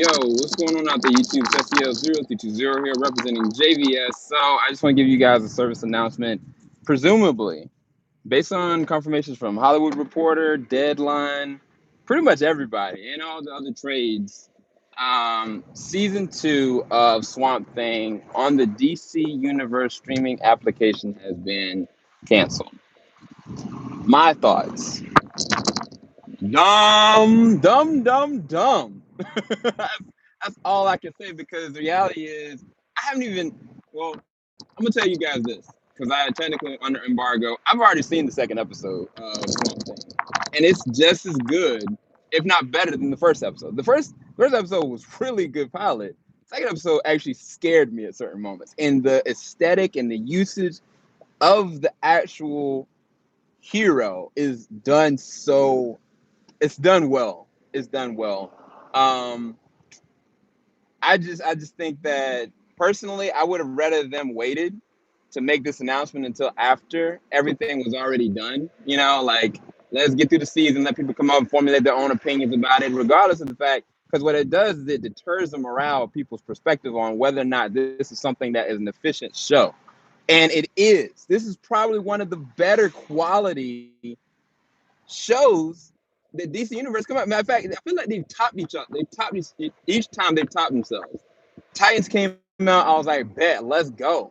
Yo, what's going on out there, YouTube? It's SEL0320 here representing JVS. So I just want to give you guys a service announcement. Presumably, based on confirmations from Hollywood Reporter, Deadline, pretty much everybody, and all the other trades, season 2 of Swamp Thing on the DC Universe streaming application has been canceled. My thoughts. Dumb, dumb, dumb, dumb. That's all I can say because the reality is I haven't even. Well, I'm gonna tell you guys this because I technically under embargo. I've already seen the second episode of Swamp Thing, and it's just as good, if not better, than the first episode. The first episode was really good pilot. Second episode actually scared me at certain moments, and the aesthetic and the usage of the actual hero is done so. It's done well. It's done well. Um, I just think that personally, I would have rather them waited to make this announcement until after everything was already done. You know, like let's get through the season, let people come up and formulate their own opinions about it, regardless of the fact. Because what it does is it deters the morale of people's perspective on whether or not this is something that is an efficient show. And it is. This is probably one of the better quality shows that DC Universe come out. Matter of fact, I feel like they've topped each other. They've topped each time they've topped themselves. Titans came out, I was like, bet, let's go.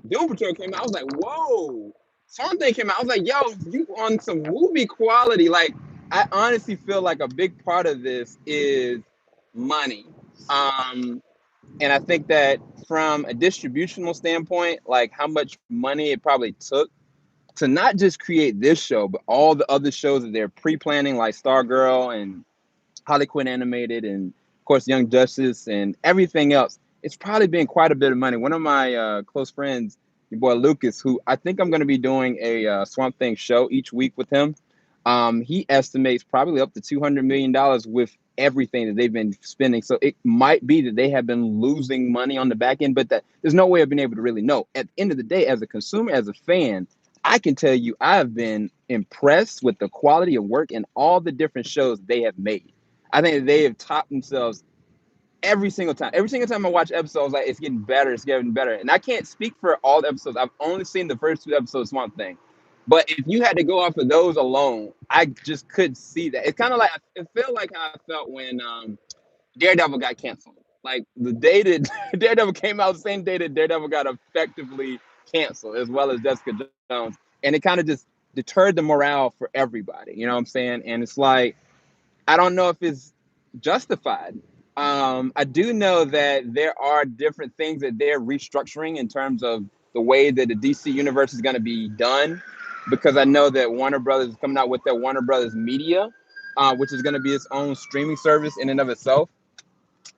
Doom Patrol came out, I was like, whoa. Something came out, I was like, yo, you on some movie quality. Like, I honestly feel like a big part of this is money. Um, and I think that from a distributional standpoint, like how much money it probably took to not just create this show, but all the other shows that they're pre-planning, like Stargirl and Harley Quinn animated, and of course Young Justice and everything else. It's probably been quite a bit of money. One of my close friends, your boy Lucas, who I think I'm going to be doing a Swamp Thing show each week with him. He estimates probably up to $200 million with everything that they've been spending. So it might be that they have been losing money on the back end, but that there's no way of being able to really know. At the end of the day, as a consumer, as a fan, I can tell you I have been impressed with the quality of work and all the different shows they have made. I think they have topped themselves every single time. Every single time I watch episodes, like it's getting better, it's getting better. And I can't speak for all the episodes. I've only seen the first 2 episodes of Swamp Thing. But if you had to go off of those alone, I just could see that. It's kind of like it felt like how I felt when Daredevil got canceled. Like the day that Daredevil came out, the same day that Daredevil got effectively canceled, as well as Jessica Jones, and it kind of just deterred the morale for everybody. You know what I'm saying? And it's like I don't know if it's justified. I do know that there are different things that they're restructuring in terms of the way that the DC universe is going to be done, because I know that Warner Brothers is coming out with their Warner Brothers Media, which is going to be its own streaming service in and of itself,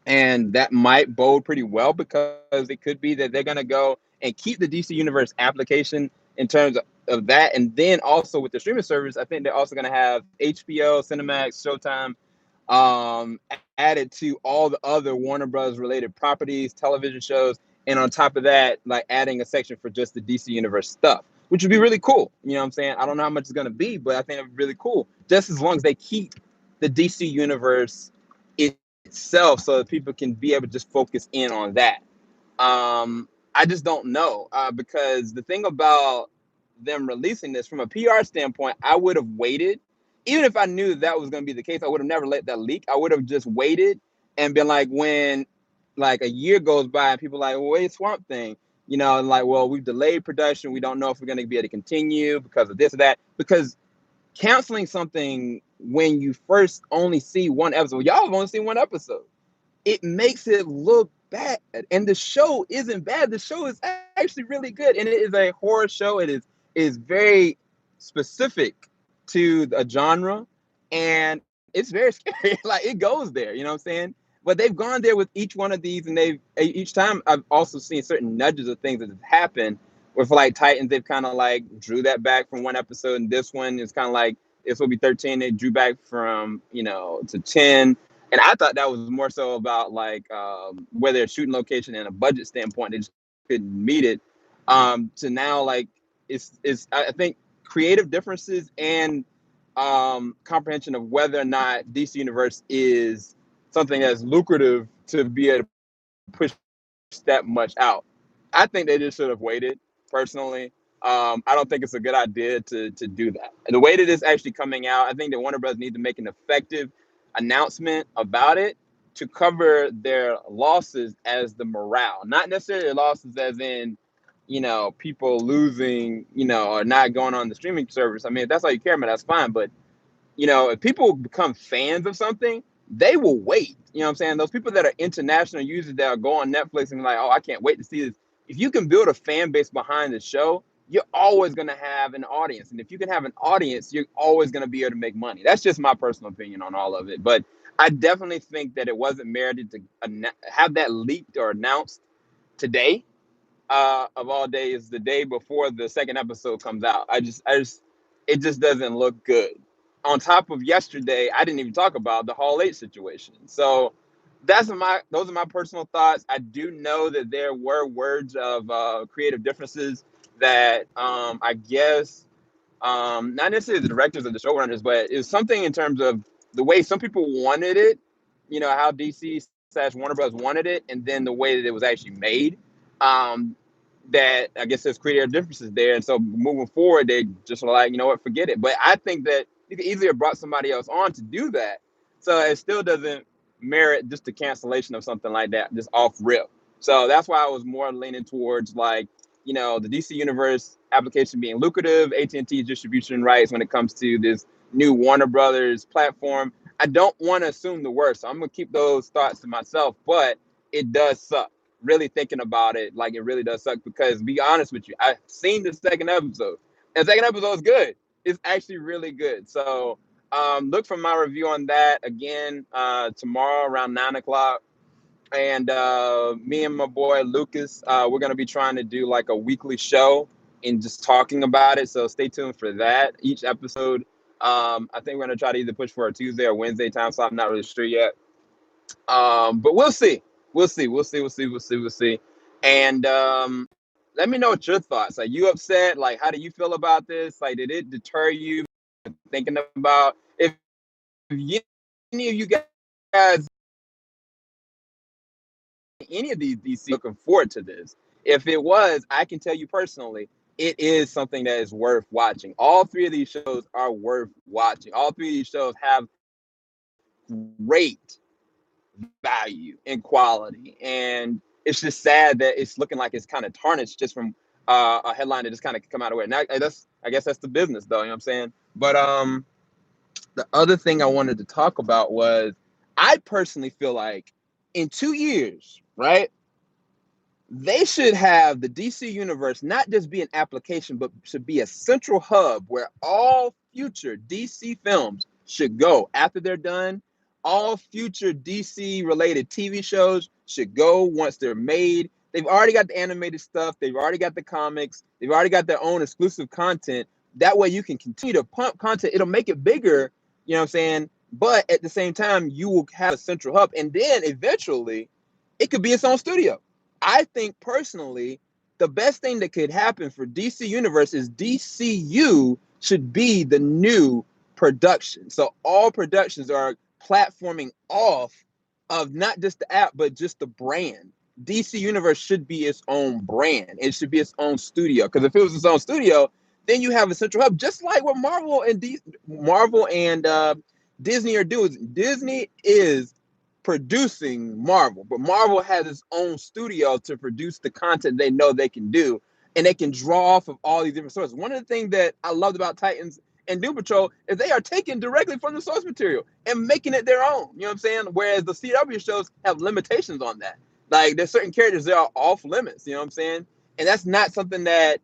and that might bode pretty well because it could be that they're going to go and keep the DC Universe application in terms of that, and then also with the streaming service, I think they're also going to have HBO, Cinemax, Showtime, added to all the other Warner Brothers related properties, television shows, and on top of that, like adding a section for just the DC Universe stuff, which would be really cool. You know what I'm saying? I don't know how much it's going to be, but I think it'd be really cool, just as long as they keep the DC Universe itself so that people can be able to just focus in on that. I just don't know because the thing about them releasing this from a PR standpoint, I would have waited. Even if I knew that was going to be the case, I would have never let that leak. I would have just waited and been like, when like a year goes by and people are like, well, wait, Swamp Thing, you know, and like, well, we've delayed production. We don't know if we're going to be able to continue because of this or that. Because canceling something when you first only see one episode, y'all have only seen one episode, it makes it look bad. And the show isn't bad. The show is actually really good. And it is a horror show. It is very specific to a genre. And it's very scary. Like it goes there, you know what I'm saying? But they've gone there with each one of these, and they've each time I've also seen certain nudges of things that have happened. Where for like Titans, they've kind of like drew that back from one episode, and this one is kind of like this will be 13. They drew back from to 10, and I thought that was more so about like where they're shooting location and a budget standpoint. They just couldn't meet it. To now, like it's I think creative differences and comprehension of whether or not DC Universe is something that's lucrative to be able to push that much out. I think they just should have waited. Personally, I don't think it's a good idea to do that. And the way that it's actually coming out, I think that Warner Bros. Need to make an effective announcement about it to cover their losses as the morale, not necessarily losses as in, people losing, or not going on the streaming service. I mean, if that's all you care about, that's fine. But if people become fans of something, they will wait. You know what I'm saying? Those people that are international users that are go on Netflix and be like, oh, I can't wait to see this. If you can build a fan base behind the show, you're always going to have an audience. And if you can have an audience, you're always going to be able to make money. That's just my personal opinion on all of it. But I definitely think that it wasn't merited to have that leaked or announced today, of all days, the day before the second episode comes out. It just doesn't look good. On top of yesterday, I didn't even talk about the Hall 8 situation. So those are my personal thoughts. I do know that there were words of creative differences that, I guess, not necessarily the directors or the showrunners, but it was something in terms of the way some people wanted it, how DC/Warner Bros. Wanted it, and then the way that it was actually made. Um, that I guess there's creative differences there. And so moving forward, they just were like, you know what, forget it. But I think that you could easily have brought somebody else on to do that. So it still doesn't merit just the cancellation of something like that, just off rip. So that's why I was more leaning towards like, the DC Universe application being lucrative, AT&T distribution rights when it comes to this new Warner Brothers platform. I don't want to assume the worst. So I'm going to keep those thoughts to myself, but it does suck. Really thinking about it, like it really does suck because, to be honest with you, I've seen the second episode. And the second episode is good. It's actually really good. So look for my review on that again tomorrow around 9 o'clock. And me and my boy Lucas, we're gonna be trying to do like a weekly show and just talking about it. So stay tuned for that. Each episode, I think we're gonna try to either push for a Tuesday or Wednesday time slot. I'm not really sure yet. But we'll see. We'll see. We'll see. We'll see. We'll see. We'll see. And let me know what your thoughts. Are you upset? Like, how do you feel about this? Like, did it deter you thinking about if any of you guys, any of these DC looking forward to this? If it was, I can tell you personally, it is something that is worth watching. All three of these shows are worth watching. All three of these shows have great value and quality. And it's just sad that it's looking like it's kind of tarnished just from a headline that just kind of come out of it. And I guess that's the business though, you know what I'm saying? But the other thing I wanted to talk about was I personally feel like in 2 years, right? They should have the DC universe not just be an application, but should be a central hub where all future DC films should go after they're done. All future DC related TV shows should go once they're made. They've already got the animated stuff. They've already got the comics. They've already got their own exclusive content. That way you can continue to pump content. It'll make it bigger, you know what I'm saying? But at the same time, you will have a central hub. And then eventually it could be its own studio. I think personally, the best thing that could happen for DC Universe is DCU should be the new production. So all productions are platforming off of not just the app, but just the brand. DC Universe should be its own brand. It should be its own studio. Because if it was its own studio, then you have a central hub, just like what Marvel and Disney are doing. Disney is producing Marvel, but Marvel has its own studio to produce the content they know they can do, and they can draw off of all these different sources. One of the things that I loved about Titans and Doom Patrol is they are taking directly from the source material and making it their own. You know what I'm saying? Whereas the CW shows have limitations on that. Like there's certain characters that are off limits. You know what I'm saying? And that's not something that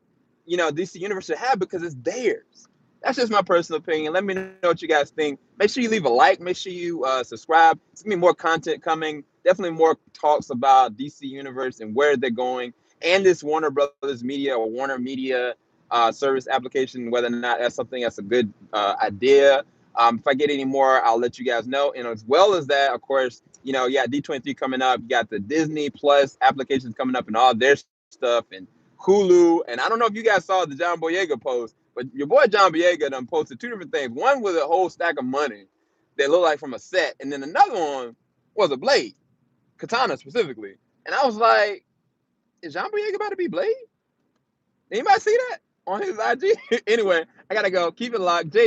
DC Universe should have because it's theirs. That's just my personal opinion. Let me know what you guys think. Make sure you leave a like. Make sure you subscribe. It's going to be more content coming. Definitely more talks about DC Universe and where they're going. And this Warner Brothers Media or Warner Media service application, whether or not that's something that's a good idea. If I get any more, I'll let you guys know. And as well as that, of course, you got D23 coming up. You got the Disney Plus applications coming up and all their stuff. And Hulu. And I don't know if you guys saw the John Boyega post, but your boy John Boyega done posted two different things. One was a whole stack of money that looked like from a set, and then another one was a Blade, Katana specifically. And I was like, is John Boyega about to be Blade? Anybody see that on his IG? Anyway, I gotta go. Keep it locked.